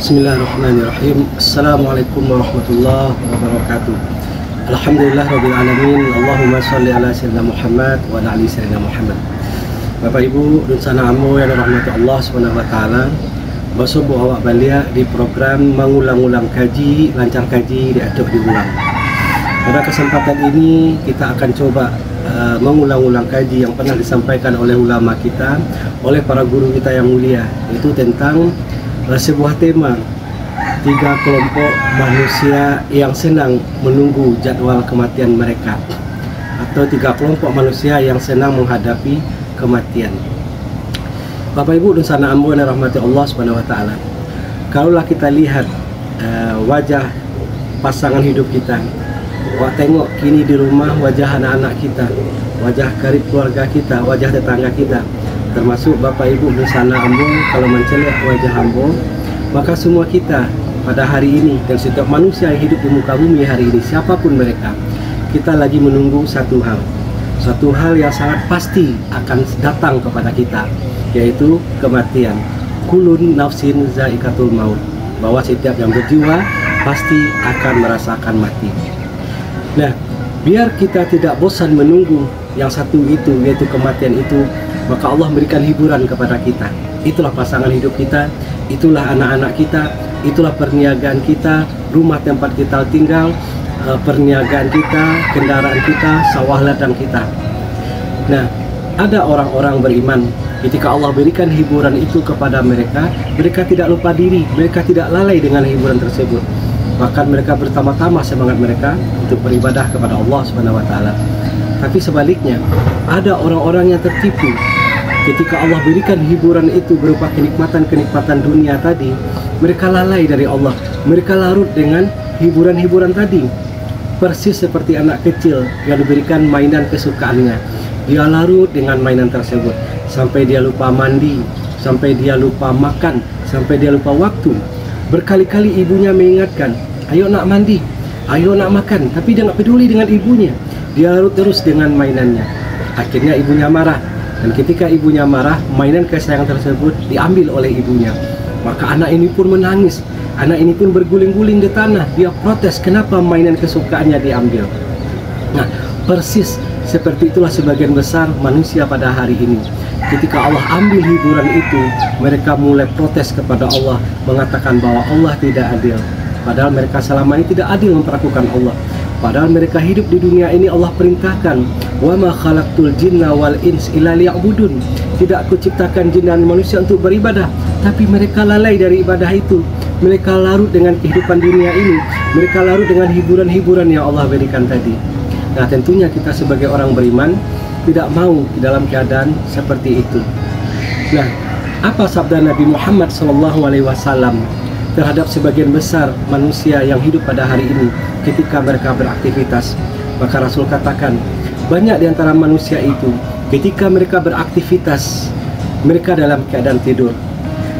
Bismillahirrahmanirrahim. Assalamualaikum warahmatullahi wabarakatuh. Alhamdulillahirrabbilalamin. Allahumma salli ala sayyidina Muhammad wa ala ali sayyidina Muhammad. Bapak Ibu dan sana amu yang dirahmati Allah Subhanahu wa taala. Basubu awak balia di program mengulang-ulang kaji, lancar kaji diatur diulang. Pada kesempatan ini kita akan coba mengulang-ulang kaji yang pernah disampaikan oleh ulama kita, oleh para guru kita yang mulia, yaitu tentang sebuah tema 3 kelompok manusia yang senang menunggu jadwal kematian mereka, atau 3 kelompok manusia yang senang menghadapi kematian. Bapak Ibu dan sana ambu yang rahmati Allah Subhanahu wa taala, kalaulah kita lihat wajah pasangan hidup kita, tengok kini di rumah wajah anak-anak kita, wajah karib keluarga kita, wajah tetangga kita, termasuk Bapak Ibu dan sana ambu, kalau mencelak wajah ambu, maka semua kita pada hari ini dan setiap manusia yang hidup di muka bumi hari ini, siapapun mereka, kita lagi menunggu satu hal yang sangat pasti akan datang kepada kita, yaitu kematian. Kulun nafsin zaikatul maut, bahwa setiap yang berjiwa pasti akan merasakan mati. Nah, biar kita tidak bosan menunggu yang satu itu, yaitu kematian itu, maka Allah berikan hiburan kepada kita. Itulah pasangan hidup kita, itulah anak-anak kita, itulah perniagaan kita, rumah tempat kita tinggal, perniagaan kita, kendaraan kita, sawah ladang kita. Nah, ada orang-orang beriman, ketika Allah berikan hiburan itu kepada mereka, mereka tidak lupa diri, mereka tidak lalai dengan hiburan tersebut. Bahkan mereka bertambah-tambah semangat mereka untuk beribadah kepada Allah Subhanahu wa taala. Tapi sebaliknya, ada orang-orang yang tertipu. Ketika Allah berikan hiburan itu berupa kenikmatan-kenikmatan dunia tadi, mereka lalai dari Allah. Mereka larut dengan hiburan-hiburan tadi. Persis seperti anak kecil yang diberikan mainan kesukaannya. Dia larut dengan mainan tersebut sampai dia lupa mandi, sampai dia lupa makan, sampai dia lupa waktu. Berkali-kali ibunya mengingatkan, ayo nak mandi, ayo nak makan, tapi dia nggak peduli dengan ibunya. Dia larut terus dengan mainannya. Akhirnya ibunya marah, dan ketika ibunya marah, mainan kesayangan tersebut diambil oleh ibunya. Maka anak ini pun menangis, anak ini pun berguling-guling di tanah. Dia protes, kenapa mainan kesukaannya diambil. Nah, persis seperti itulah sebagian besar manusia pada hari ini. Ketika Allah ambil hiburan itu, mereka mulai protes kepada Allah, mengatakan bahwa Allah tidak adil. Padahal mereka selama ini tidak adil memperlakukan Allah. Padahal mereka hidup di dunia ini, Allah perintahkan, wa ma khalaqtul jinna wal ins illa liya'budun. Tidak aku ciptakan jin dan manusia untuk beribadah, tapi mereka lalai dari ibadah itu. Mereka larut dengan kehidupan dunia ini, mereka larut dengan hiburan-hiburan yang Allah berikan tadi. Nah, tentunya kita sebagai orang beriman tidak mau di dalam keadaan seperti itu. Nah, apa sabda Nabi Muhammad SAW terhadap sebagian besar manusia yang hidup pada hari ini ketika mereka beraktivitas? Maka Rasul katakan, banyak di antara manusia itu ketika mereka beraktivitas, mereka dalam keadaan tidur.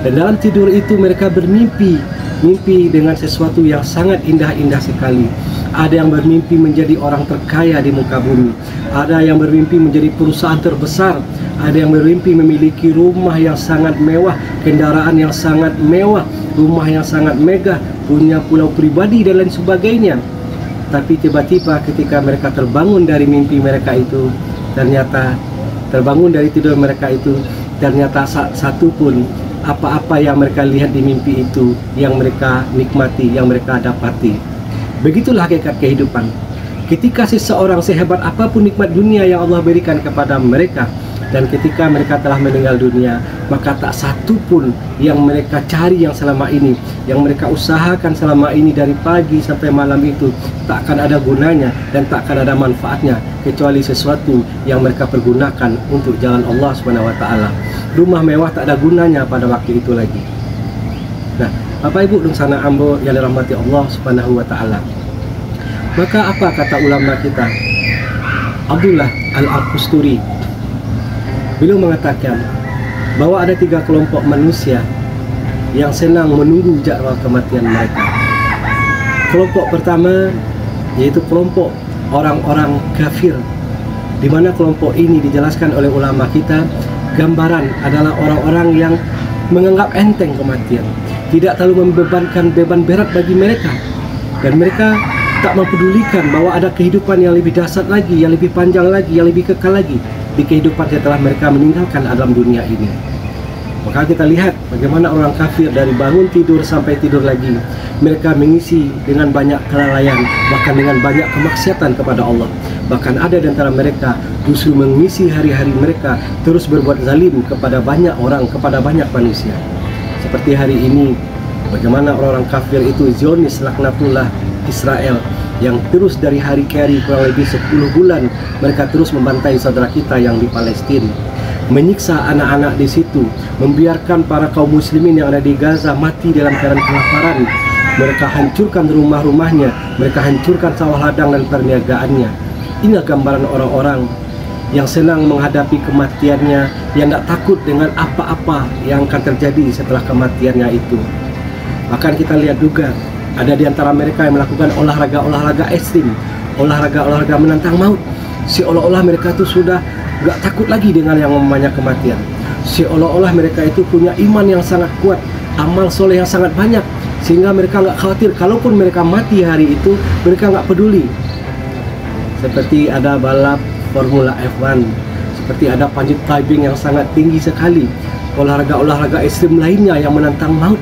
Dan dalam tidur itu mereka bermimpi, mimpi dengan sesuatu yang sangat indah-indah sekali. Ada yang bermimpi menjadi orang terkaya di muka bumi, ada yang bermimpi menjadi perusahaan terbesar, ada yang bermimpi memiliki rumah yang sangat mewah, kendaraan yang sangat mewah, rumah yang sangat megah, punya pulau pribadi dan lain sebagainya. Tapi tiba-tiba ketika mereka terbangun dari mimpi mereka itu, ternyata terbangun dari tidur mereka itu, ternyata satu pun apa-apa yang mereka lihat di mimpi itu yang mereka nikmati, yang mereka dapati. Begitulah hakikat kehidupan. Ketika seseorang sehebat apapun nikmat dunia yang Allah berikan kepada mereka, dan ketika mereka telah meninggal dunia, maka tak satu pun yang mereka cari yang selama ini, yang mereka usahakan selama ini dari pagi sampai malam itu, tak akan ada gunanya dan tak akan ada manfaatnya, kecuali sesuatu yang mereka pergunakan untuk jalan Allah Subhanahu wa taala. Rumah mewah tak ada gunanya pada waktu itu lagi. Nah, Bapak Ibu dan sana ambo yang dirahmati Allah Subhanahu wa taala. Maka apa kata ulama kita? Abdullah Al-Aqusturi, beliau mengatakan bahwa ada 3 kelompok manusia yang senang menunggu jadwal kematian mereka. Kelompok pertama yaitu kelompok orang-orang kafir, di mana kelompok ini dijelaskan oleh ulama kita, gambaran adalah orang-orang yang menganggap enteng kematian. tidak terlalu membebankan beban berat bagi mereka, dan mereka tak mempedulikan bahwa ada kehidupan yang lebih dahsyat lagi, yang lebih panjang lagi, yang lebih kekal lagi di kehidupan setelah mereka meninggalkan alam dunia ini. Maka kita lihat bagaimana orang kafir dari bangun tidur sampai tidur lagi, mereka mengisi dengan banyak kelalaian, bahkan dengan banyak kemaksiatan kepada Allah. Bahkan ada di antara mereka justru mengisi hari-hari mereka terus berbuat zalim kepada banyak orang, kepada banyak manusia. Seperti hari ini, bagaimana orang-orang kafir itu Zionis laknatullah Israel yang terus dari hari ke hari kurang lebih 10 bulan mereka terus membantai saudara kita yang di Palestina, menyiksa anak-anak di situ, membiarkan para kaum muslimin yang ada di Gaza mati dalam keadaan kelaparan. Mereka hancurkan rumah-rumahnya, mereka hancurkan sawah ladang dan perniagaannya. Inilah gambaran orang-orang yang senang menghadapi kematiannya, yang tak takut dengan apa-apa yang akan terjadi setelah kematiannya itu. Bahkan kita lihat juga ada di antara mereka yang melakukan olahraga-olahraga ekstrim, olahraga-olahraga menantang maut, seolah-olah mereka itu sudah gak takut lagi dengan yang namanya kematian. Seolah-olah mereka itu punya iman yang sangat kuat, amal soleh yang sangat banyak, sehingga mereka gak khawatir kalaupun mereka mati hari itu, mereka gak peduli. Seperti ada balap Formula F1, seperti ada panjat tebing yang sangat tinggi sekali, olahraga-olahraga ekstrim lainnya yang menantang maut.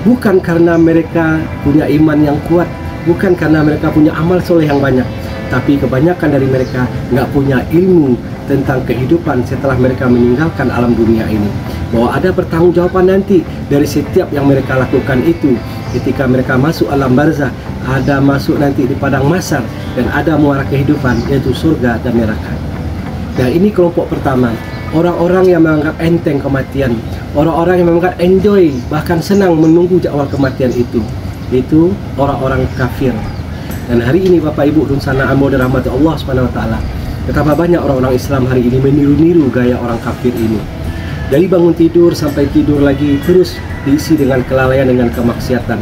Bukan karena mereka punya iman yang kuat, bukan karena mereka punya amal soleh yang banyak, tapi kebanyakan dari mereka nggak punya ilmu tentang kehidupan setelah mereka meninggalkan alam dunia ini. Bahwa ada pertanggungjawaban nanti dari setiap yang mereka lakukan itu. Ketika mereka masuk alam barzah, ada masuk nanti di padang mahsyar, dan ada muara kehidupan, yaitu surga dan neraka. Nah, ini kelompok pertama, orang-orang yang menganggap enteng kematian, orang-orang yang menganggap enjoy, bahkan senang menunggu jadwal kematian itu orang-orang kafir. Dan hari ini Bapak Ibu dan sana amo dan rahmat Allah Subhanahu wa taala, betapa banyak orang-orang Islam hari ini meniru-niru gaya orang kafir ini. Dari bangun tidur sampai tidur lagi terus diisi dengan kelalaian, dengan kemaksiatan.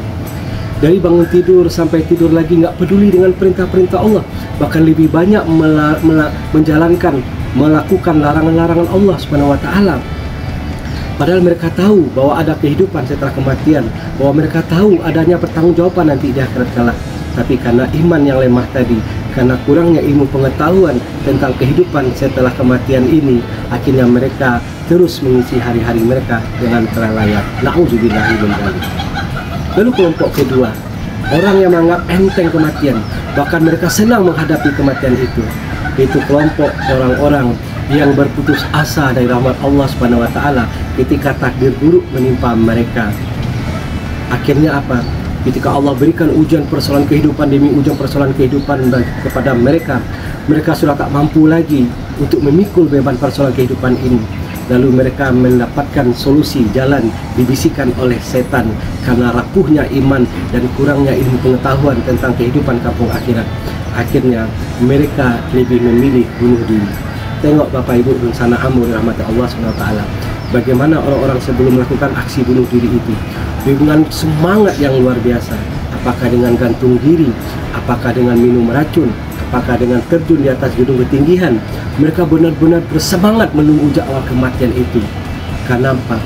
Dari bangun tidur sampai tidur lagi nggak peduli dengan perintah-perintah Allah, bahkan lebih banyak melakukan larangan-larangan Allah Subhanahu wa taala. Padahal mereka tahu bahwa ada kehidupan setelah kematian, bahwa mereka tahu adanya pertanggungjawaban nanti di akhirat kelak. Tapi karena iman yang lemah tadi, karena kurangnya ilmu pengetahuan tentang kehidupan setelah kematian ini, akhirnya mereka terus mengisi hari-hari mereka dengan kelalaian. Na'udzubillahi min dzalik. Lalu kelompok kedua, orang yang menganggap enteng kematian, bahkan mereka senang menghadapi kematian itu. Itu kelompok orang-orang yang berputus asa dari rahmat Allah Subhanahu wa taala ketika takdir buruk menimpa mereka. Akhirnya apa? Ketika Allah berikan ujian persoalan kehidupan demi ujian persoalan kehidupan kepada mereka, mereka sudah tak mampu lagi untuk memikul beban persoalan kehidupan ini. Lalu mereka mendapatkan solusi jalan dibisikkan oleh setan karena rapuhnya iman dan kurangnya ilmu pengetahuan tentang kehidupan kampung akhirat. Akhirnya mereka lebih memilih bunuh diri. Tengok Bapak Ibu dan sana amu rahmat Allah SWT, bagaimana orang-orang sebelum melakukan aksi bunuh diri itu dengan semangat yang luar biasa. Apakah dengan gantung diri, apakah dengan minum racun, apakah dengan terjun di atas gedung ketinggian, mereka benar-benar bersemangat menunggu jadwal kematian itu. Karena apa?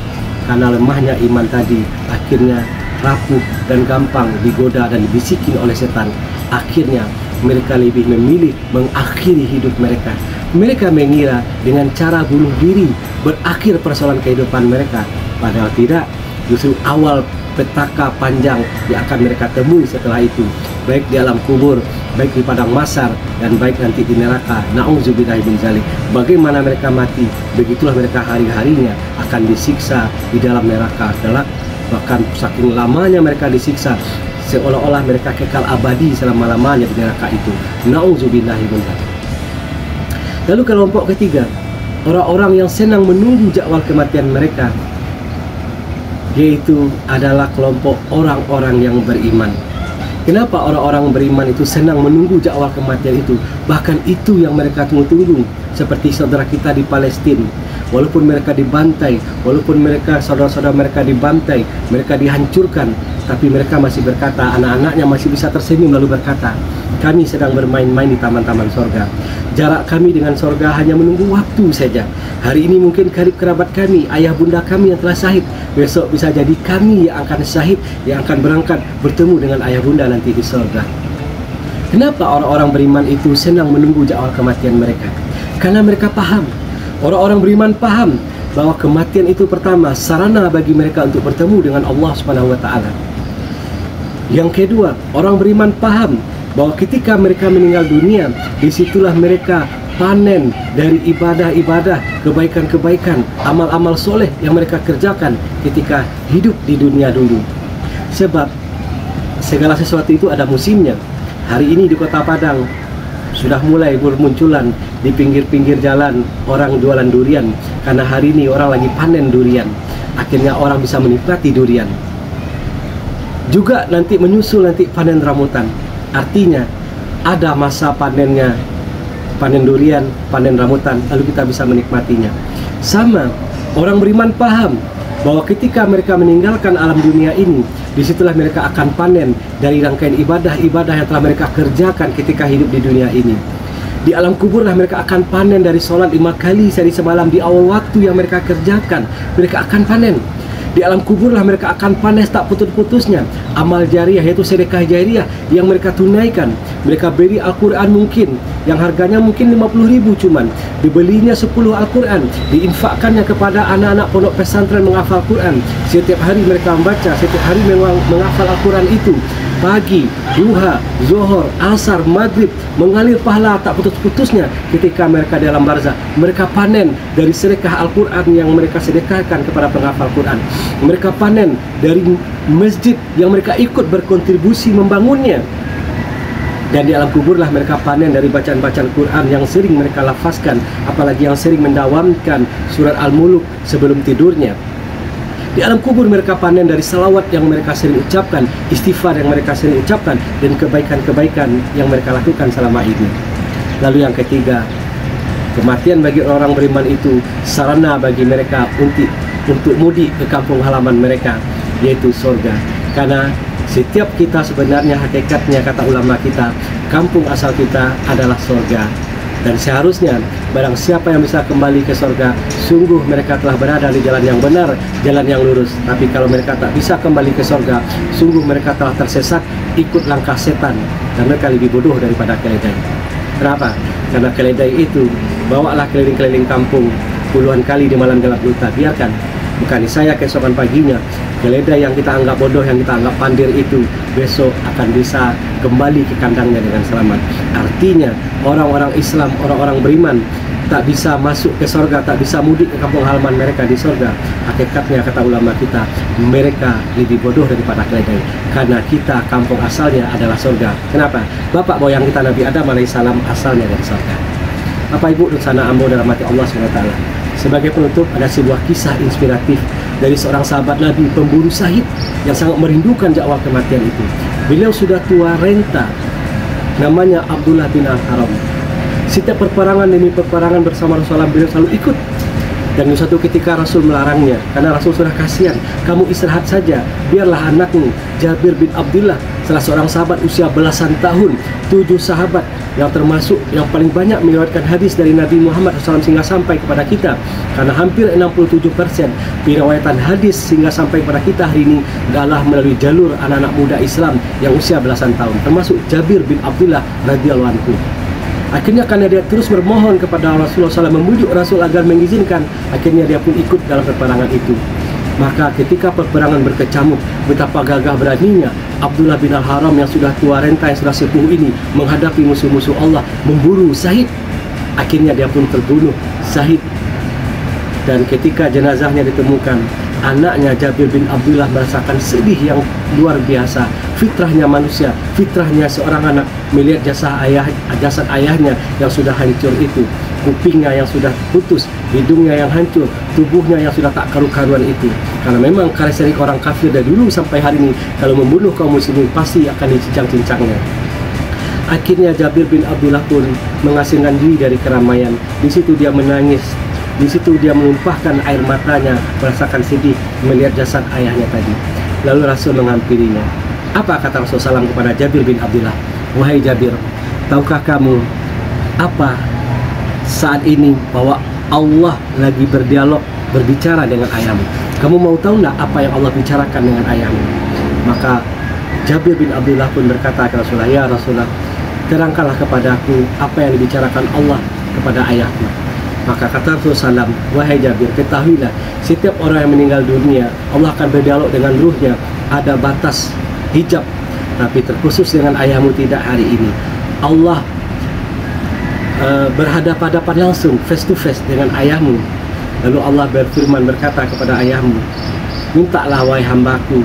Karena lemahnya iman tadi, akhirnya rapuh dan gampang digoda dan dibisikin oleh setan. Akhirnya mereka lebih memilih mengakhiri hidup mereka. Mereka mengira dengan cara bunuh diri berakhir persoalan kehidupan mereka, padahal tidak. Justru awal petaka panjang yang akan mereka temui setelah itu, baik di alam kubur, baik di padang mahsyar, dan baik nanti di neraka. Na'udzubillahi min dzalik. Bagaimana mereka mati, begitulah mereka hari-harinya akan disiksa di dalam neraka kelak. Bahkan saking lamanya mereka disiksa, seolah-olah mereka kekal abadi selama-lamanya di neraka itu. Na'udzubillahi min dzalik. Lalu kelompok ketiga, orang-orang yang senang menunggu jadwal kematian mereka, yaitu adalah kelompok orang-orang yang beriman. Kenapa orang-orang beriman itu senang menunggu jadwal kematian itu? Bahkan itu yang mereka tunggu-tunggu. Seperti saudara kita di Palestina, walaupun mereka dibantai, walaupun mereka saudara-saudara mereka dibantai, mereka dihancurkan, tapi mereka masih berkata, anak-anaknya masih bisa tersenyum lalu berkata, kami sedang bermain-main di taman-taman sorga. Jarak kami dengan sorga hanya menunggu waktu saja. Hari ini mungkin karib kerabat kami, ayah bunda kami yang telah syahid. Besok bisa jadi kami yang akan syahid, yang akan berangkat bertemu dengan ayah bunda nanti di sorga. Kenapa orang-orang beriman itu senang menunggu jadwal kematian mereka? Karena mereka paham. Orang-orang beriman paham bahwa kematian itu pertama sarana bagi mereka untuk bertemu dengan Allah Subhanahu wa taala. Yang kedua, orang beriman paham bahwa ketika mereka meninggal dunia, disitulah mereka panen dari ibadah-ibadah, kebaikan-kebaikan, amal-amal soleh yang mereka kerjakan ketika hidup di dunia dulu. Sebab segala sesuatu itu ada musimnya. Hari ini di Kota Padang sudah mulai bermunculan di pinggir-pinggir jalan orang jualan durian, karena hari ini orang lagi panen durian. Akhirnya orang bisa menikmati durian. Juga nanti menyusul nanti panen rambutan. Artinya ada masa panennya, panen durian, panen rambutan, lalu kita bisa menikmatinya. Sama, orang beriman paham bahwa ketika mereka meninggalkan alam dunia ini, disitulah mereka akan panen dari rangkaian ibadah-ibadah yang telah mereka kerjakan ketika hidup di dunia ini. Di alam kuburlah mereka akan panen dari sholat 5 kali sehari semalam di awal waktu yang mereka kerjakan. Mereka akan panen. Di alam kuburlah mereka akan panen tak putus-putusnya amal jariah, yaitu sedekah jariah yang mereka tunaikan. Mereka beri Al-Quran mungkin yang harganya mungkin 50.000, cuman dibelinya 10 Al-Quran, diinfakkannya kepada anak-anak pondok pesantren menghafal Quran. Setiap hari mereka membaca, setiap hari menghafal Al-Quran itu. Pagi, duha, zuhur, asar, maghrib, mengalir pahala tak putus-putusnya ketika mereka dalam barzah. Mereka panen dari sedekah Al-Quran yang mereka sedekahkan kepada penghafal Quran. Mereka panen dari masjid yang mereka ikut berkontribusi membangunnya. Dan di alam kuburlah mereka panen dari bacaan-bacaan Quran yang sering mereka lafazkan, apalagi yang sering mendawamkan surat Al-Muluk sebelum tidurnya. Di alam kubur mereka panen dari salawat yang mereka sering ucapkan, istighfar yang mereka sering ucapkan, dan kebaikan-kebaikan yang mereka lakukan selama ini. Lalu yang ketiga, kematian bagi orang beriman itu sarana bagi mereka untuk mudik ke kampung halaman mereka, yaitu surga. Karena setiap kita sebenarnya hakikatnya, kata ulama kita, kampung asal kita adalah surga. Dan seharusnya barang siapa yang bisa kembali ke surga, sungguh mereka telah berada di jalan yang benar, jalan yang lurus. Tapi kalau mereka tak bisa kembali ke surga, sungguh mereka telah tersesat, ikut langkah setan, dan mereka lebih bodoh daripada keledai. Kenapa? Karena keledai itu bawalah keliling-keliling kampung puluhan kali di malam gelap buta. Biarkan, bukan saya keesokan paginya keledai yang kita anggap bodoh, yang kita anggap pandir itu besok akan bisa kembali ke kandangnya dengan selamat. Artinya orang-orang Islam, orang-orang beriman tak bisa masuk ke surga, tak bisa mudik ke kampung halaman mereka di surga. Hakikatnya kata ulama kita, mereka lebih bodoh daripada keledai, karena kita kampung asalnya adalah surga. Kenapa? Bapak moyang kita Nabi Adam alaihissalam asalnya dari surga. Bapak Ibu dan sana ambo dalam hati Allah SWT. Sebagai penutup, ada sebuah kisah inspiratif dari seorang sahabat Nabi, pemburu syahid yang sangat merindukan jadwal kematian itu. Beliau sudah tua renta, namanya Abdullah bin Al-Haram. Setiap perperangan demi perperangan bersama Rasulullah, beliau selalu ikut. Dan suatu ketika Rasul melarangnya, karena Rasul sudah kasihan, kamu istirahat saja, biarlah anakmu Jabir bin Abdullah, salah seorang sahabat usia belasan tahun, 7 sahabat yang termasuk yang paling banyak meriwayatkan hadis dari Nabi Muhammad SAW sehingga sampai kepada kita. Karena hampir 67% periwayatan hadis sehingga sampai kepada kita hari ini adalah melalui jalur anak-anak muda Islam yang usia belasan tahun, termasuk Jabir bin Abdullah radhiyallahu anhu. Akhirnya karena dia terus bermohon kepada Rasulullah SAW, membujuk Rasul agar mengizinkan, akhirnya dia pun ikut dalam peperangan itu. Maka ketika peperangan berkecamuk, betapa gagah beraninya Abdullah bin Al-Haram yang sudah tua renta, yang sudah sepuh ini menghadapi musuh-musuh Allah, memburu syahid. Akhirnya dia pun terbunuh syahid. Dan ketika jenazahnya ditemukan, anaknya Jabir bin Abdullah merasakan sedih yang luar biasa. Fitrahnya manusia, fitrahnya seorang anak melihat jasad ayahnya yang sudah hancur itu, kupingnya yang sudah putus, hidungnya yang hancur, tubuhnya yang sudah tak karu-karuan itu. Karena memang karakteristik orang kafir dari dulu sampai hari ini, kalau membunuh kaum muslimin pasti akan dicincang-cincangnya. Akhirnya Jabir bin Abdullah pun mengasingkan diri dari keramaian. Di situ dia menangis. Di situ dia menumpahkan air matanya, merasakan sedih melihat jasad ayahnya tadi. Lalu Rasul menghampirinya. Apa kata Rasulullah SAW kepada Jabir bin Abdullah? Wahai Jabir, tahukah kamu apa saat ini bahwa Allah lagi berbicara dengan ayahmu? Kamu mau tahu nggak apa yang Allah bicarakan dengan ayahmu? Maka Jabir bin Abdullah pun berkata kepada Rasulullah, ya Rasulullah, terangkanlah kepadaku apa yang dibicarakan Allah kepada ayahku. Maka kata Rasulullah SAW, wahai Jabir, ketahuilah setiap orang yang meninggal dunia, Allah akan berdialog dengan ruhnya. Ada batas hijab, tapi terkhusus dengan ayahmu tidak hari ini. Allah berhadapan-hadapan langsung, face to face dengan ayahmu. Lalu Allah berfirman, berkata kepada ayahmu, mintalah wahai hambaku,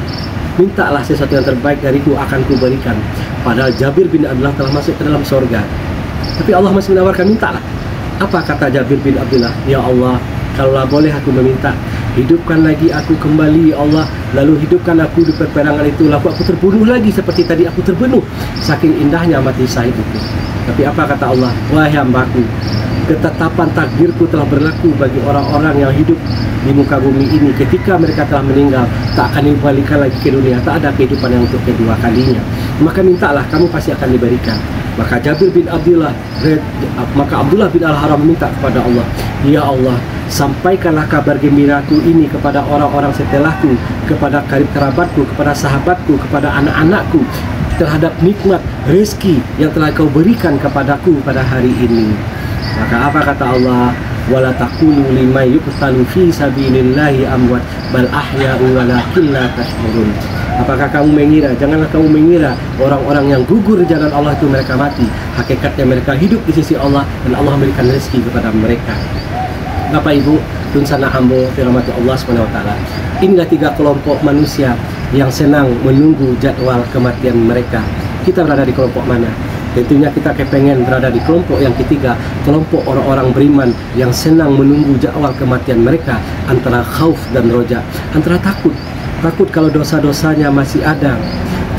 mintalah sesuatu yang terbaik dariku akan kuberikan. Padahal Jabir bin Abdullah telah masuk ke dalam surga, tapi Allah masih menawarkan, mintalah. Apa kata Jabir bin Abdullah? Ya Allah, kalaulah boleh aku meminta, hidupkan lagi aku kembali, ya Allah. Lalu hidupkan aku di peperangan itu, lalu aku terbunuh lagi seperti tadi aku terbunuh. Saking indahnya mati syahid itu. Tapi apa kata Allah? Wahai hambaku, ketetapan takdirku telah berlaku bagi orang-orang yang hidup di muka bumi ini. Ketika mereka telah meninggal, tak akan dikembalikan lagi ke dunia. Tak ada kehidupan yang untuk kedua kalinya. Maka mintalah, kamu pasti akan diberikan. Maka Abdullah bin Al-Haram meminta kepada Allah, ya Allah, sampaikanlah kabar gembiraku ini kepada orang-orang setelahku, kepada karib kerabatku, kepada sahabatku, kepada anak-anakku, terhadap nikmat rezeki yang telah kau berikan kepadaku pada hari ini. Maka apa kata Allah? Wala taqulu liman yuqtalu fi sabilillahi amwat bal ahya'u walakin la tash'urun. Apakah kamu mengira, janganlah kamu mengira orang-orang yang gugur di jalan Allah itu mereka mati. Hakikatnya mereka hidup di sisi Allah dan Allah memberikan rezeki kepada mereka. Bapak Ibu, dun sana ambo dirahmati Allah SWT. Inilah 3 kelompok manusia yang senang menunggu jadwal kematian mereka. Kita berada di kelompok mana? Tentunya kita kepengen berada di kelompok yang ketiga, kelompok orang-orang beriman yang senang menunggu jadwal kematian mereka, antara khauf dan roja, antara takut kalau dosa-dosanya masih ada,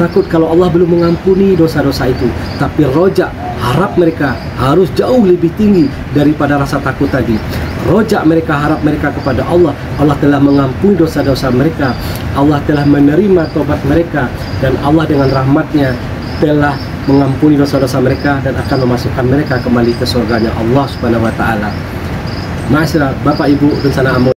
takut kalau Allah belum mengampuni dosa-dosa itu, tapi roja, harap mereka harus jauh lebih tinggi daripada rasa takut tadi. Roja mereka, harap mereka kepada Allah, Allah telah mengampuni dosa-dosa mereka, Allah telah menerima tobat mereka, dan Allah dengan rahmatnya telah mengampuni dosa-dosa mereka dan akan memasukkan mereka kembali ke surganya Allah Subhanahu wa taala. Ma'asyiral Bapak Ibu dan sana